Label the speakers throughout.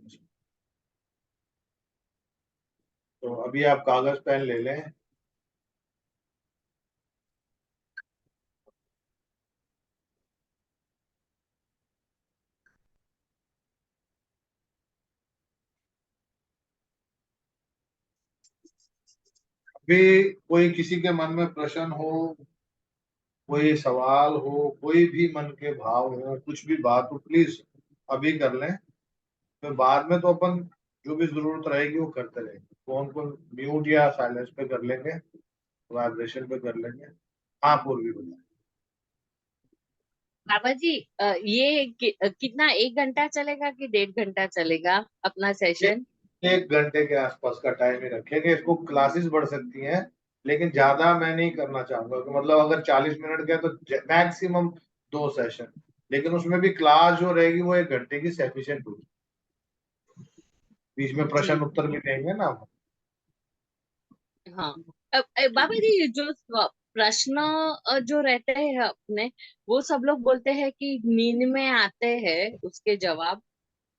Speaker 1: में से। तो अभी आप कागज पेन ले लें। अभी कोई किसी के मन में प्रश्न हो, कोई सवाल हो, कोई भी मन के भाव हो, कुछ भी बात हो, प्लीज अभी कर लें। फिर बाद में तो अपन जो भी जरूरत रहेगी वो करते रहेंगे। फोन को म्यूट या साइलेंस पे कर लेंगे, वाइब्रेशन पे कर लेंगे। हाँ पूर्वी बताएं।
Speaker 2: बाबा जी, कितना 1 घंटा चलेगा कि 1.5 घंटा चलेगा अपना
Speaker 1: ये
Speaker 2: सेशन?
Speaker 1: 1 घंटे के आसपास का टाइम ही रखेंगे। इसको क्लासेस बढ़ सकती हैं, लेकिन ज्यादा मैं नहीं करना चाहूंगा कि मतलब अगर 40 मिनट का है तो मैक्सिमम 2 सेशन, लेकिन उसमें भी क्लास जो रहेगी वो 1 घंटे की सफिशियंट होगी। बीच में
Speaker 2: जी।
Speaker 1: प्रश्न उत्तर भी देंगे ना हम।
Speaker 2: हाँ। बाबा जी, जो प्रश्न जो रहते हैं अपने, वो सब लोग बोलते हैं कि नींद में आते हैं उसके जवाब।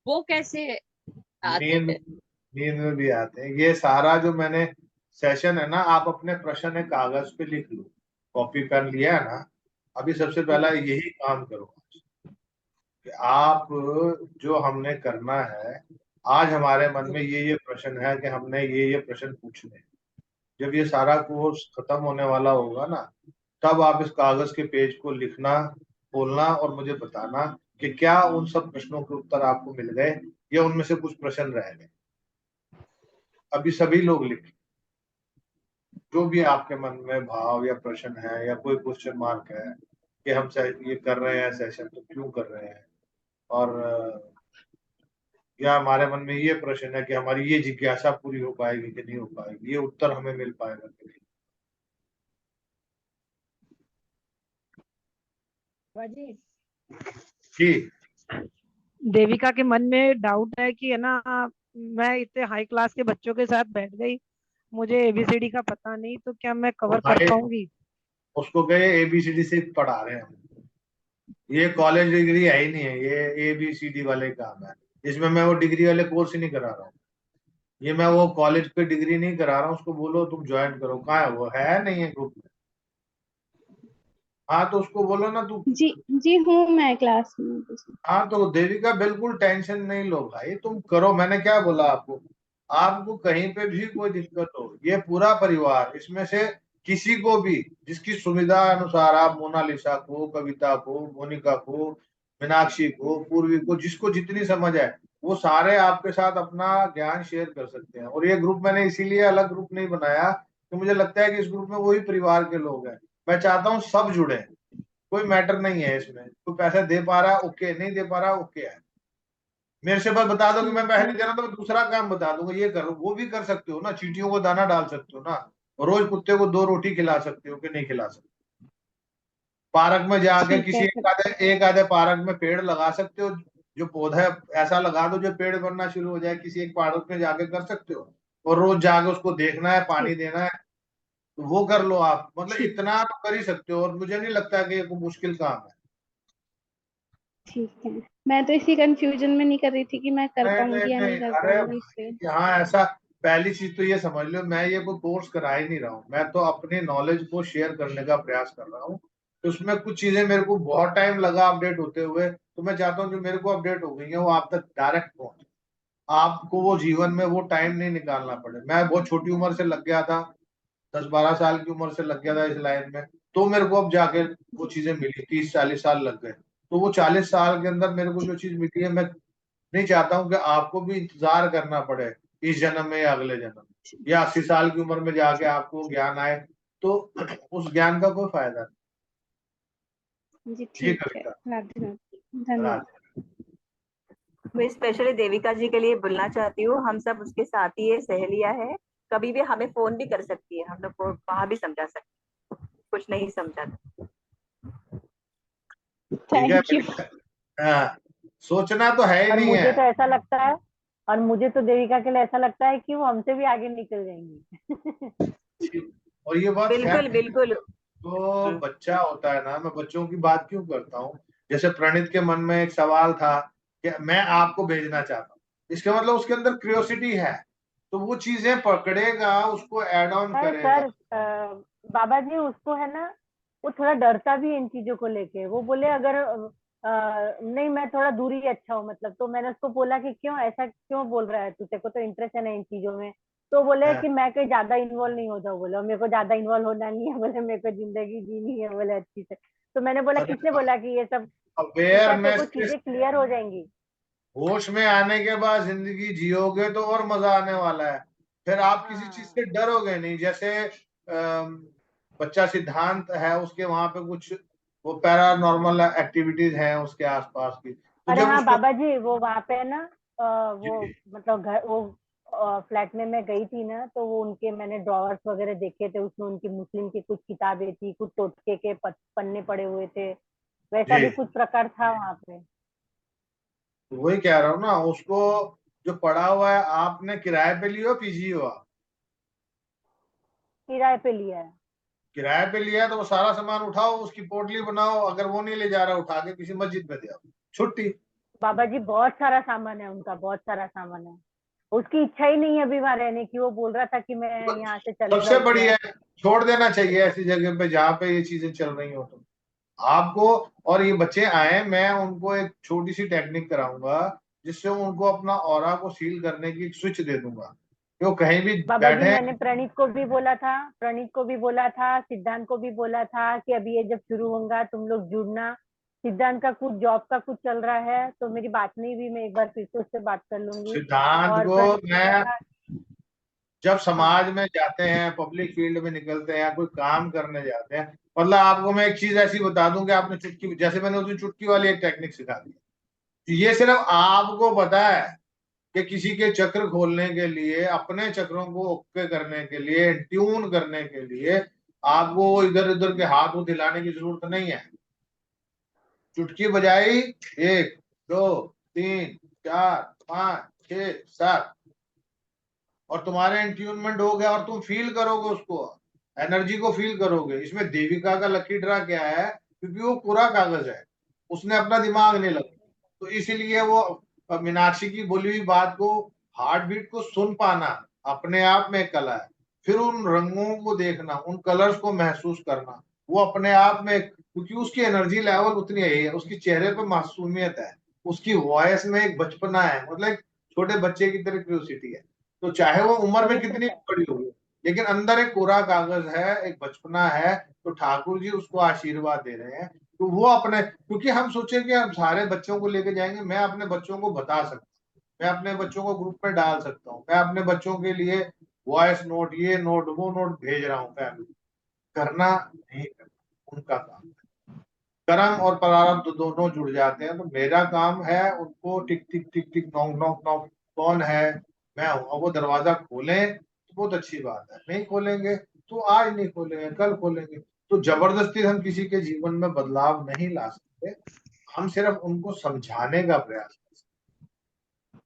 Speaker 2: वो कैसे आते
Speaker 1: नींद
Speaker 2: हैं?
Speaker 1: नींद में भी आते हैं। ये सारा जो मैंने सेशन है ना, आप अपने प्रश्न एक कागज पे लिख लो। कॉपी पेन लिया है ना, अभी सबसे पहला
Speaker 2: हम्म।
Speaker 1: यही काम करो कि आप, जो हमने करना है, आज हमारे मन में ये प्रश्न है कि हमने ये प्रश्न पूछने हैं। जब ये सारा कोर्स खत्म होने वाला होगा ना, तब आप इस कागज के पेज को लिखना, खोलना और मुझे बताना कि क्या उन सब प्रश्नों के उत्तर आपको मिल गए या उनमें से कुछ प्रश्न रह गए। अभी सभी लोग लिखें जो भी आपके मन में भाव या प्रश्न है या कोई क्वेश्चन मार्क है कि हम ये कर रहे हैं सेशन तो क्यों कर रहे हैं, और या हमारे मन में ये प्रश्न है कि हमारी ये जिज्ञासा पूरी हो पाएगी कि नहीं हो पाएगी, ये उत्तर हमें मिल पाएगा कि नहीं।
Speaker 3: बाजी,
Speaker 1: जी।
Speaker 3: देविका के मन में डाउट है कि है ना, मैं इतने हाई क्लास के बच्चों के साथ बैठ गई, मुझे एबीसीडी का पता नहीं, तो क्या मैं
Speaker 1: तो
Speaker 3: कवर कर
Speaker 1: भाई
Speaker 3: पाऊंगी?
Speaker 1: उसको कहे ABCD से पढ़ा रहे हैं हम। ये कॉलेज डिग्री है ही नहीं है, ये ABCD वाले काम है। इसमें मैं वो डिग्री वाले कोर्स ही नहीं करा रहा हूँ। ये मैं वो कॉलेज पे डिग्री नहीं करा रहा हूँ। उसको बोलो तुम ज्वाइन करो, कहाँ है वो, है नहीं है ग्रुप में। हाँ तो उसको बोलो ना तू।
Speaker 4: जी। जी हूँ मैं क्लास में।
Speaker 1: हाँ तो देविका बिल्कुल टेंशन नहीं लो भाई, तुम करो। मैंने क्या बोला आपको, आपको कहीं पे भी कोई दिक्कत हो, ये पूरा परिवार इसमें से किसी को भी जिसकी सुविधा अनुसार, आप मोनालिसा को, कविता को, मोनिका को, मीनाक्षी को, पूर्वी को, जिसको जितनी समझ है, वो सारे आपके साथ अपना ज्ञान शेयर कर सकते हैं। और ये ग्रुप मैंने इसीलिए अलग ग्रुप नहीं बनाया कि मुझे लगता है कि इस ग्रुप में वही परिवार के लोग हैं। मैं चाहता हूँ सब जुड़े, कोई मैटर नहीं है इसमें। कोई पैसा दे पा रहा है ओके, नहीं दे पा रहा ओके है। मेरे से बस बता दो कि मैं
Speaker 4: ठीक
Speaker 1: पैसे
Speaker 4: है।
Speaker 1: नहीं दे रहा तो मैं दूसरा काम बता दूंगा, ये करो, वो भी कर सकते हो ना। चींटियों को दाना डाल सकते हो ना, रोज कुत्ते को 2 रोटी खिला सकते हो कि नहीं खिला सकते। पार्क में जाके
Speaker 4: ठीक
Speaker 1: किसी
Speaker 4: है फिर।
Speaker 1: एक आधे पार्क में पेड़ लगा सकते हो। जो पौधा ऐसा लगा दो जो पेड़ बनना शुरू हो जाए, किसी एक पार्क में जाके कर सकते हो। और रोज जाके उसको देखना है, पानी
Speaker 4: ठीक।
Speaker 1: देना है, तो वो कर लो आप। मतलब
Speaker 4: ठीक।
Speaker 1: इतना तो कर ही सकते हो, और मुझे नहीं लगता कि ये कोई मुश्किल काम है।
Speaker 4: ठीक है। मैं तो इसी कंफ्यूजन में नहीं कर रही थी कि मैं कर
Speaker 1: नहीं नहीं
Speaker 4: पाऊंगी या
Speaker 1: नहीं,
Speaker 4: नहीं कर
Speaker 1: अरे
Speaker 4: पाऊंगी, इसलिए।
Speaker 1: भाई यहाँ ऐसा, पहली चीज तो ये समझ लो, मैं ये कोई कोर्स करा ही नहीं रहा हूँ। मैं तो अपनी नॉलेज को शेयर करने का प्रयास कर रहा हूँ। तो उसमें कुछ चीजें मेरे को बहुत टाइम लगा अपडेट होते हुए, तो मैं चाहता हूँ जो मेरे को अपडेट हो गई है वो आप तक डायरेक्ट पहुंचे। आपको वो जीवन में वो टाइम नहीं निकालना पड़े। मैं बहुत छोटी उम्र से लग गया था, 10-12 साल की उम्र से लग गया था इस लाइन में। तो मेरे को अब जाके वो चीजें मिली, 30-40 साल लग गए। तो वो 40 साल के अंदर मेरे को जो चीज मिली है, मैं नहीं चाहता हूँ कि आपको भी इंतजार करना पड़े इस जन्म में या अगले जन्म में, या 80 साल की उम्र में जाके आपको ज्ञान आए। तो उस ज्ञान का कोई फायदा
Speaker 4: जी
Speaker 1: नहीं। ये
Speaker 4: ठीक है।
Speaker 1: कविता।
Speaker 4: राधे राधे, धन्यवाद।
Speaker 1: राधे।
Speaker 5: मैं स्पेशली देविका जी के लिए बोलना चाहती हूँ, हम सब उसके साथी है, सहेलियां है। कभी भी हमें फोन भी कर सकती है, हम लोग को वहां भी समझा सकते हैं, कुछ नहीं समझा तो।
Speaker 1: ठीक है
Speaker 4: थैंक यू।
Speaker 1: हाँ, सोचना तो है ही
Speaker 3: और
Speaker 1: नहीं है।
Speaker 3: मुझे तो ऐसा लगता है और मुझे तो देविका के लिए ऐसा लगता है कि वो हमसे भी आगे निकल जाएंगी।
Speaker 1: और ये बात
Speaker 5: बिल्कुल
Speaker 1: फैक्ट है।
Speaker 5: बिल्कुल।
Speaker 1: तो बच्चा होता है ना, मैं बच्चों की बात क्यों करता हूँ। जैसे प्रणीत के मन में एक सवाल था कि मैं आपको भेजना चाहता हूँ, इसका मतलब उसके अंदर क्यूरियोसिटी है, तो वो चीजें पकड़ेगा, उसको ऐड ऑन
Speaker 6: है
Speaker 1: करेगा।
Speaker 6: सर, बाबा जी उसको है ना, वो थोड़ा डरता भी है इन चीजों को लेके। वो बोले अगर नहीं मैं थोड़ा दूरी अच्छा हूँ मतलब। तो मैंने उसको बोला कि क्यों ऐसा क्यों बोल रहा है, तुझे को तो इंटरेस्ट है ना इन चीजों में। तो बोले
Speaker 1: हाँ,
Speaker 6: कि मैं कहीं ज्यादा इन्वॉल्व नहीं हो जाऊँ। बोले और मेरे को ज्यादा इन्वॉल्व होना नहीं है, बोले मेरे को जिंदगी जीनी है बोले अच्छी से। तो मैंने बोला
Speaker 1: अरे
Speaker 6: किसने बोला कि ये सब, इसका तेरे
Speaker 1: अवेयरनेस
Speaker 6: को
Speaker 1: के,
Speaker 6: चीजें क्लियर हो जाएंगी।
Speaker 1: होश में आने के बाद जिंदगी जियोगे तो और मजा आने वाला है। फिर आप किसी चीज
Speaker 6: हाँ
Speaker 1: से डरोगे नहीं। जैसे अम, बच्चा सिद्धांत है, उसके वहां पे कुछ वो पैरानॉर्मल एक्टिविटीज हैं उसके आसपास की, तो
Speaker 6: अरे
Speaker 1: जब
Speaker 6: हाँ
Speaker 1: उसको,
Speaker 6: बाबा जी, वो वहाँ पे ना
Speaker 1: जी,
Speaker 6: वो मतलब घर वो फ्लैट में मैं गई थी ना, तो वो उनके मैंने ड्रॉवर्स वगैरह देखे थे। उसमें उनकी मुस्लिम की कुछ किताबें थी, कुछ टोटके के पन्ने पड़े हुए थे। वैसा
Speaker 1: जी,
Speaker 6: भी कुछ प्रकार था वहाँ पे।
Speaker 1: तो वही कह रहा हूँ ना उसको। जो पड़ा हुआ है, आपने किराए पे लियो, पीजी हो आप,
Speaker 6: किराए पे लिया है।
Speaker 1: किराए पे लिया है, तो वो सारा सामान उठाओ, उसकी पोटली बनाओ, अगर वो नहीं ले जा रहा उठा के किसी मस्जिद में दे आओ, छुट्टी।
Speaker 6: बाबा जी बहुत सारा सामान है उनका, बहुत सारा सामान है। उसकी इच्छा ही नहीं है अभी वहाँ रहने की। वो बोल रहा था कि मैं यहाँ से चले
Speaker 1: सबसे
Speaker 6: जाऊँ
Speaker 1: बड़ी
Speaker 6: मैं।
Speaker 1: है, छोड़ देना चाहिए ऐसी जगह पे जहाँ पे ये चीजें चल रही हो तो आपको। और ये बच्चे आए, मैं उनको एक छोटी सी टेक्निक कराऊंगा, जिससे उनको अपना ऑरा को सील करने की एक स्विच दे दूंगा कि वो कहीं भी
Speaker 6: बाबा जी
Speaker 1: बैठे।
Speaker 6: मैंने प्रणीत को भी बोला था, प्रणीत को भी बोला था, सिद्धांत को भी बोला था कि अभी ये जब शुरू होगा तुम लोग जुड़ना। सिद्धांत का कुछ जॉब का कुछ चल रहा है तो मेरी बात नहीं हुई, मैं एक बार फिर से उससे बात कर लूंगी।
Speaker 1: सिद्धांत
Speaker 6: और
Speaker 1: को
Speaker 6: प्रणीत ने
Speaker 1: मैं,
Speaker 6: बोला।
Speaker 1: जब
Speaker 6: हाँ
Speaker 1: समाज में जाते हैं, पब्लिक फील्ड में निकलते हैं या कोई काम करने जाते हैं, मतलब आपको मैं एक चीज ऐसी बता दूं कि आपने चुटकी, जैसे मैंने उस दिन चुटकी वाली एक टेक्निक सिखा दी, तो ये सिर्फ आपको पता है कि किसी के चक्र खोलने के लिए, अपने चक्रों को ओके करने के लिए, ट्यून करने के लिए आपको इधर उधर के हाथ वो हिलाने की जरूरत नहीं है। चुटकी बजाई, एक, दो, तीन, चार, पांच, छह, सात, और तुम्हारे इंट्यूनमेंट हो गया और तुम फील करोगे उसको, एनर्जी को फील करोगे। इसमें देविका का लकी ड्रा क्या है, क्योंकि वो पूरा कागज है, उसने अपना दिमाग नहीं लगाया, तो इसीलिए वो मीनाक्षी की बोली हुई बात को, हार्ट बीट को सुन पाना अपने आप में एक कला है। फिर उन रंगों को देखना, उन कलर्स को महसूस करना, वो अपने आप में क्योंकि उसकी एनर्जी लेवल उतनी है, उसकी चेहरे पे मासूमियत है, उसकी वॉइस में एक बचपना है, मतलब एक छोटे बच्चे की तरह क्यूरियोसिटी है। तो चाहे वो उम्र में
Speaker 6: ये तो
Speaker 1: कितनी
Speaker 6: है।
Speaker 1: भी बड़ी होगी, लेकिन अंदर एक कोरा कागज है, एक बचपना है, तो ठाकुर जी उसको आशीर्वाद दे रहे हैं। तो वो अपने, क्योंकि हम सोचे कि हम सारे बच्चों को लेके जाएंगे, मैं अपने बच्चों को बता सकता हूँ, मैं अपने बच्चों को ग्रुप में डाल सकता हूँ, मैं अपने बच्चों के लिए वॉइस नोट, ये नोट, वो नोट भेज रहा हूँ। फैमिली करना नहीं करना उनका काम है। कर्म और प्रारब्ध दोनों जुड़ जाते हैं, तो मेरा काम है उनको टिक टिक टिक टिक, नॉक नॉक नॉक, कौन है, मैं हूं। और वो दरवाजा खोलें तो बहुत अच्छी बात है, नहीं खोलेंगे तो आज नहीं खोलेंगे, कल खोलेंगे। तो जबरदस्ती हम किसी के जीवन में बदलाव नहीं ला सकते, हम सिर्फ उनको समझाने का प्रयास कर सकते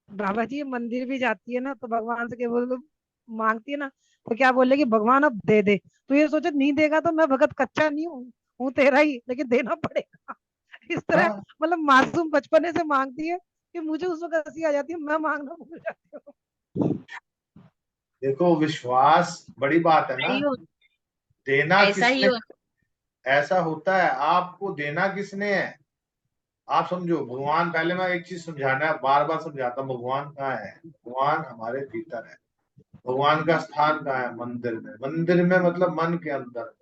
Speaker 3: बाबा जी ये मंदिर भी जाती है ना तो भगवान से क्या बोल, मांगती है ना, तो क्या बोले कि भगवान अब दे दे। तो ये सोचे नहीं देगा तो मैं भगत कच्चा नहीं हूँ, हूँ तेरा ही, लेकिन देना पड़ेगा। इस
Speaker 1: हैं।
Speaker 3: तरह
Speaker 1: हाँ,
Speaker 3: मतलब मासूम बचपने से मांगती है कि मुझे उस वक्त हंसी आ जाती है, मैं मांगना भूल जाती हूँ।
Speaker 1: देखो विश्वास बड़ी बात है ना।
Speaker 2: सही हो,
Speaker 1: देना
Speaker 2: ऐसा ही
Speaker 1: किसने,
Speaker 2: हो।
Speaker 1: ऐसा होता है, आपको देना किसने है। आप समझो, भगवान, पहले मैं एक चीज समझाना, बार बार समझाता हूँ, भगवान कहाँ है, भगवान हमारे भीतर है। भगवान का स्थान कहाँ है, मंदिर में। मंदिर में मतलब मन के अंदर।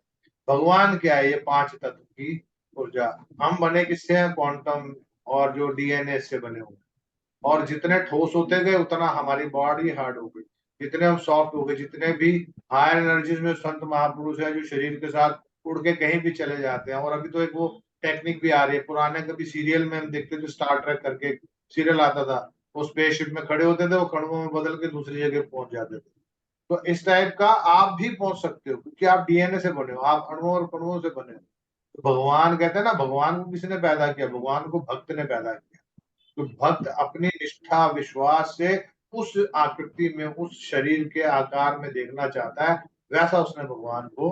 Speaker 1: भगवान क्या है, ये पांच तत्व की ऊर्जा। हम बने किससे हैं, क्वांटम और जो डीएनए से बने हुए हैं। और जितने ठोस होते गए उतना हमारी बॉडी हार्ड हो गई, जितने हम सॉफ्ट हो गए, जितने भी हायर एनर्जीज में संत महापुरुष है जो शरीर के साथ उड़ के कहीं भी चले जाते हैं। और अभी तो एक वो टेक्निक भी आ रही है, पुराने कभी सीरियल में हम देखते थे, स्टार ट्रेक करके सीरियल आता था, वो स्पेसशिप में खड़े होते थे, वो कणुओं में बदल के दूसरी जगह पहुंच जाते थे। तो इस टाइप का आप भी पहुंच सकते हो, क्योंकि आप डीएनए से बने हो, आप अणुओं और कणुओं से बने हो। तो भगवान कहते हैं ना, भगवान को किसने पैदा किया, भगवान को भक्त ने पैदा किया। तो भक्त अपनी निष्ठा विश्वास से उस आकृति में, उस शरीर के आकार में देखना चाहता है, वैसा उसने भगवान को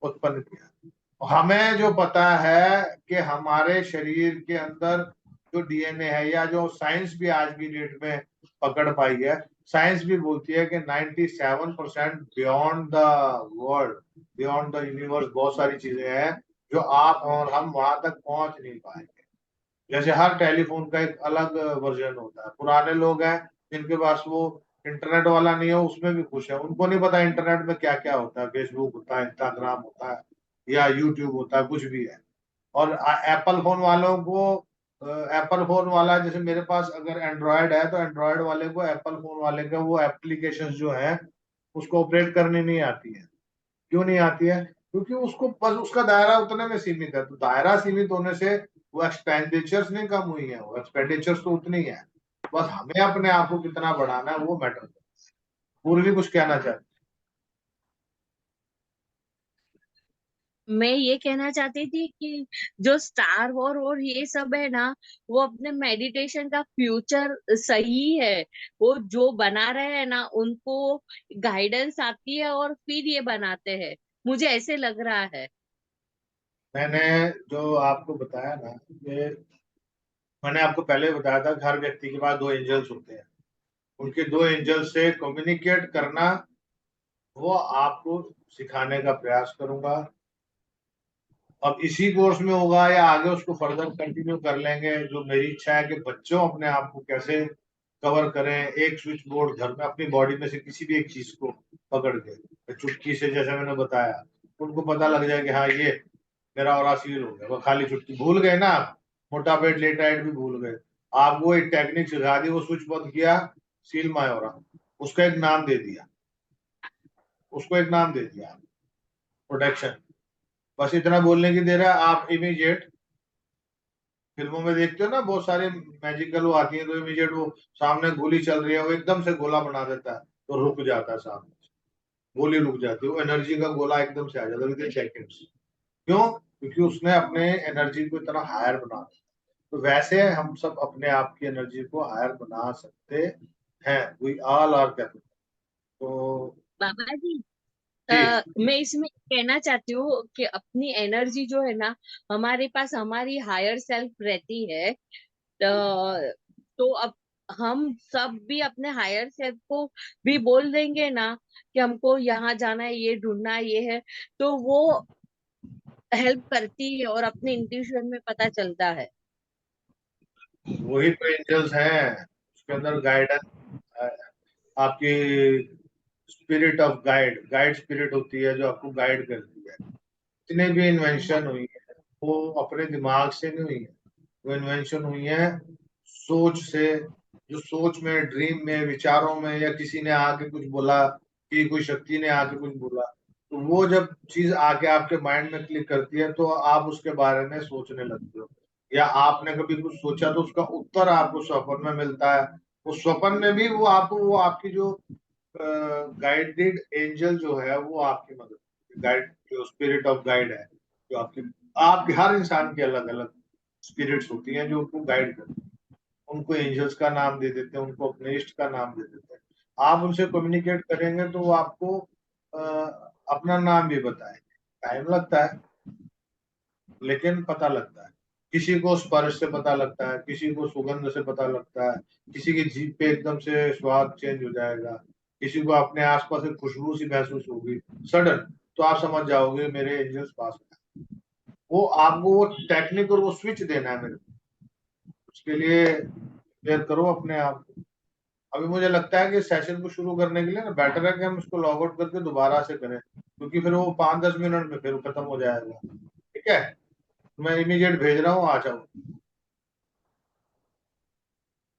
Speaker 1: उत्पन्न किया। हमें जो पता है कि हमारे शरीर के अंदर जो डीएनए है, या जो साइंस भी आज की डेट में पकड़ पाई है, साइंस भी बोलती है कि 97% beyond the world, beyond the universe बहुत सारी चीजें हैं जो आप और हम वहां तक पहुंच नहीं पाएंगे। जैसे हर टेलीफोन का एक अलग वर्जन होता है। पुराने लोग हैं जिनके पास वो इंटरनेट वाला नहीं है, उसमें भी खुश है, उनको नहीं पता इंटरनेट में क्या क्या होता है, फेसबुक होता है, इंस्टाग्राम होता है, या यूट्यूब होता है, कुछ भी है। और एप्पल फोन वालों को, एप्पल फोन वाला, जैसे मेरे पास अगर एंड्रॉयड है, तो एंड्रॉयड वाले को एप्पल फोन वाले का वो एप्लीकेशन जो है उसको ऑपरेट करनी नहीं आती है। क्यों नहीं आती है? क्योंकि उसको बस उसका दायरा उतने में सीमित है। तो दायरा सीमित होने से वो एक्सपेंडिचर्स नहीं कम हुई है, वो एक्सपेंडिचर्स तो उतनी है। बस हमें अपने आप को कितना बढ़ाना है वो मैटर करता है। पूर्वी कुछ कहना चाहती
Speaker 2: मैं ये कहना चाहती थी कि जो स्टार वॉर और ये सब है ना, वो अपने मेडिटेशन का फ्यूचर सही है। वो जो बना रहे हैं ना, उनको गाइडेंस आती है और फिर ये बनाते हैं। मुझे ऐसे लग रहा है।
Speaker 1: मैंने जो आपको बताया ना, ये मैंने आपको पहले बताया था कि हर व्यक्ति के पास दो एंजल्स होते हैं। उनके दो एंजल से कम्युनिकेट करना वो आपको सिखाने का प्रयास करूंगा। अब इसी कोर्स में होगा या आगे उसको फर्दर कंटिन्यू कर लेंगे, जो मेरी इच्छा है कि बच्चों अपने आप को कैसे कवर करें। एक स्विच बोर्ड घर में अपनी बॉडी में से किसी भी एक चीज को पकड़ के चुटकी से, जैसे मैंने बताया, उनको पता लग जाए कि हाँ ये मेरा ऑरा सील हो गया। वो खाली चुटकी भूल गए ना आप, मोटा पेट लेटा हेड भी भूल गए, आपको एक टेक्निक सिखा दी, वो स्विच बंद किया, सील माय ऑरा, उसका एक नाम दे दिया, उसको एक नाम दे दिया, प्रोटेक्शन। बस इतना बोलने की देर है। आप इमीडिएट, फिल्मों में देखते हो ना बहुत सारे मैजिकल वो आती है, तो इमीडिएट वो सामने गोली चल रही है, वो एकदम से गोला बना देता है, तो रुक जाता है सामने से। गोली रुक जाती है, वो एनर्जी का गोला एकदम से आ जाता है विद इन सेकेंड्स। क्यों? क्योंकि उसने अपने एनर्जी को इतना हायर बना दिया। तो वैसे हम सब अपने आप की एनर्जी को हायर बना सकते हैं। We all are capable. तो
Speaker 2: बाबा जी,
Speaker 1: जी,
Speaker 2: मैं इसमें कहना चाहती हूँ कि अपनी एनर्जी जो है ना, हमारे पास हमारी हायर सेल्फ रहती है। तो अब हम सब भी अपने हायर सेल्फ को भी बोल देंगे ना कि हमको यहाँ जाना है, ये ढूंढना है, ये है, तो वो हेल्प करती है और अपने इंट्यूशन में पता चलता है।
Speaker 1: वही तो एंजल्स हैं। उसके अंदर गाइडेंस, आपकी spirit of guide, guide spirit होती है जो आपको गाइड करती है। जितने भी इन्वेंशन हुई है वो अपने दिमाग से नहीं हुई है, वो इन्वेंशन हुई है सोच से। जो सोच में, ड्रीम में, विचारों में, या किसी ने आके कुछ बोला, कि कोई शक्ति ने आके कुछ बोला, तो वो जब चीज आके आपके माइंड में क्लिक करती है, तो आप उसके बारे में सोचने लगते हो। या आपने कभी कुछ सोचा तो उसका उत्तर आपको स्वप्न में मिलता है। उस स्वप्न में भी वो आपको, वो आपकी जो गाइडेड एंजल जो है वो आपकी मदद, गाइड, जो स्पिरिट ऑफ गाइड है, जो आपकी हर इंसान की अलग अलग स्पिरिट्स होती हैं जो उनको गाइड करती हैं। उनको एंजल्स का नाम दे देते हैं, उनको अपने इष्ट का नाम दे देते हैं। आप उनसे कम्युनिकेट करेंगे तो वो आपको अ, अपना नाम भी बताएंगे। टाइम लगता है लेकिन पता लगता है। किसी को स्पर्श से पता लगता है, किसी को सुगंध से पता लगता है, किसी की जीभ पे एकदम से स्वाद चेंज हो जाएगा, किसी को अपने आसपास एक खुशबू सी महसूस होगी सडन, तो आप समझ जाओगे मेरे एंजल्स पास में। वो आपको वो टेक्निक और वो स्विच देना है मेरे को। उसके लिए क्लियर करो अपने आप को। अभी मुझे लगता है कि सेशन को शुरू करने के लिए ना बेटर है कि हम इसको लॉग आउट करके दोबारा से करें, क्योंकि फिर वो 5-10 मिनट में फिर खत्म हो जाएगा। ठीक है, मैं इमीडिएट भेज रहा हूँ, आ जाओ।